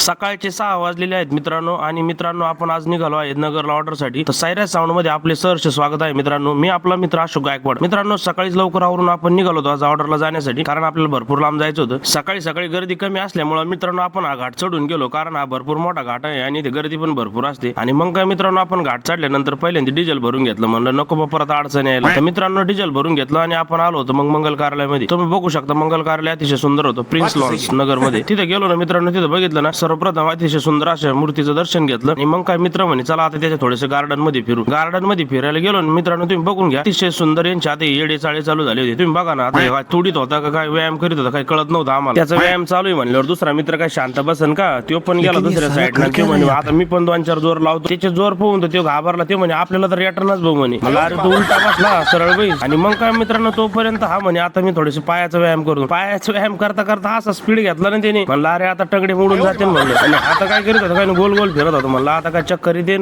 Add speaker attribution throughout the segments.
Speaker 1: सकाळचे 6 वाजलेले आहेत मित्रांनो आणि मित्रांनो आपण आज निघालो आहे नगरला ऑर्डरसाठी। तर सायरस साऊंड मध्ये आपले सहर्ष स्वागत आहे मित्रांनो। मी आपला मित्र अशोक गायकवाड। मित्रांनो सकाळीच लवकर आवरून आपण निघालो होतो आज ऑर्डरला जाण्यासाठी, कारण आपल्याला भरपूर लांब जायचं होतं। सकाळी सकाळी गर्दी कमी असल्यामुळे मित्रांनो आपण हा घाट चढून गेलो, कारण हा भरपूर मोठा घाट आहे आणि इथे गर्दी पण भरपूर असते। आणि मग काय मित्रांनो आपण घाट चढल्यानंतर पहिल्यांदा डिझेल भरून घेतलं, म्हणलं नको परत अडचण यायला। तर मित्रांनो डिझेल भरून घेतलं आणि आपण आलो होतो मग मंगल कार्यालयामध्ये। तुम्ही बघू शकता मंगल कार्यालय अतिशय सुंदर होतं, प्रिन्स लॉन्स नगर मध्ये। तिथे गेलो ना मित्रांनो, तिथे बघितलं ना सर्वप्रथम अतिशय सुंदर अशा मूर्तीचं दर्शन घेतलं आणि मग काय मित्र म्हणे चला आता त्याच्या थोडेसे गार्डन मध्ये फिरू। गार्डन मध्ये फिरायला गेलो मित्रांनो, तुम्ही बघून घ्या अतिशय सुंदर यांच्या आता येडे चाळे चालू झाले होते। तुम्ही बघा ना आता तुडीत होता का काय व्यायाम करीत होता काय कळत नव्हतं आम्हाला। त्याचा व्यायाम चालू आहे म्हणल्यावर दुसरा मित्र काय शांत बसन का, तो पण गेला दुसऱ्या साईडला। ते म्हणे आता मी पण 2-4 जोर लावतो। त्याचे जोर पाहून तो घाबरला, ते म्हणे आपल्याला तर रिटर्नच बघ म्हणे। मला अरे तो उलटा बसला सरळ बाई। आणि मग काय मित्रांनो तोपर्यंत हा म्हणे आता मी थोडेसे पायाचा व्यायाम करतो। पायाचा व्यायाम करता करता असा स्पीड घेतला ना त्याने, म्हणलं अरे आता टगडे मोडून जाते म्हणलं। आणि आता काय करीत होता काय गोल गोल फिरत होता, म्हणलं आता काय चक्कर येते।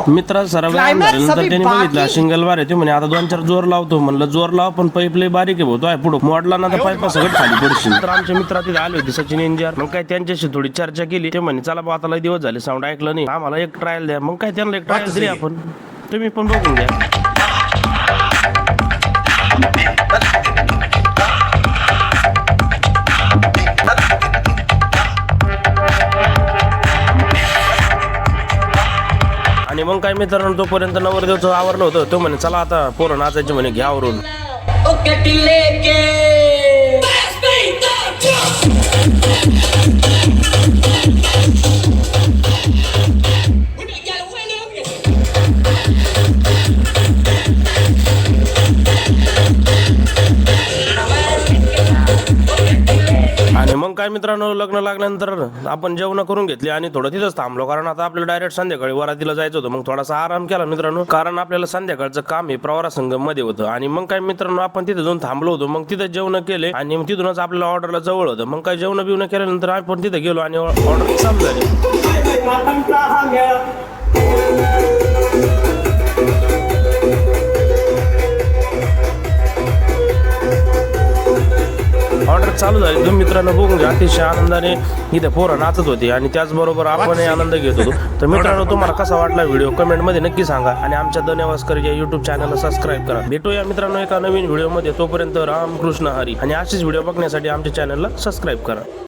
Speaker 1: मित्र सर व्यायाम झाल्यानंतर त्यांनी बघितलं सिंगल बार आहे, ते म्हणे आता 2-4 जोर लावतो। म्हणलं जोर लाव पण पाईप लय बारीक आहे होतो आहे, पुढे मोडला ना तर पाईप सगळं खाली पडशील। तर आमच्या मित्र तिथे आले होते सचिन इंजिनियर, मग काय त्यांच्याशी थोडी चर्चा केली। ते म्हणे चला बा आता लय दिवस झाले साऊंड ऐकलं नाही, आम्हाला एक ट्रायल द्या। मग काय त्यांना एक ट्रायल दिली आपण, तुम्ही पण बघून घ्या। आणि मग काय मित्रांनो तोपर्यंत नवरदेवचं आवरलं होतं। तो म्हणे चला आता पोरं नाचायचे म्हणे, घ्या आवरून। आणि मग काय मित्रांनो लग्न लागल्यानंतर आपण जेवण करून घेतली आणि थोडं तिथंच थांबलो, कारण आता आपल्याला डायरेक्ट संध्याकाळी वरातीला जायचं होतं। मग थोडासा आराम केला मित्रांनो, कारण आपल्याला संध्याकाळचं काम हे प्रवरा संगम मध्ये होतं। आणि मग काय मित्रांनो आपण तिथे जाऊन थांबलो होतो, मग तिथे जेवण केले आणि मग तिथूनच आपल्याला ऑर्डरला जवळ होतं। मग काय जेवण बिवणं केल्यानंतर आपण तिथे गेलो आणि ऑर्डर चालू झाली। ऑर्डर चालू झाली, तुम्ही मित्रांनो बघून घ्या अतिशय आनंदाने इथे पोरं नाचत होती आणि त्याचबरोबर आपणही आनंद घेत होतो। तर मित्रांनो तुम्हाला कसा वाटला व्हिडिओ कमेंट मध्ये नक्की सांगा आणि आमच्या द नेवास्कर या युट्यूब चॅनलला सबस्क्राईब करा। भेटूया मित्रांनो एका नवीन व्हिडिओ मध्ये, तोपर्यंत रामकृष्ण हरी। आणि असेच व्हिडिओ बघण्यासाठी आमच्या चॅनलला सबस्क्राईब करा।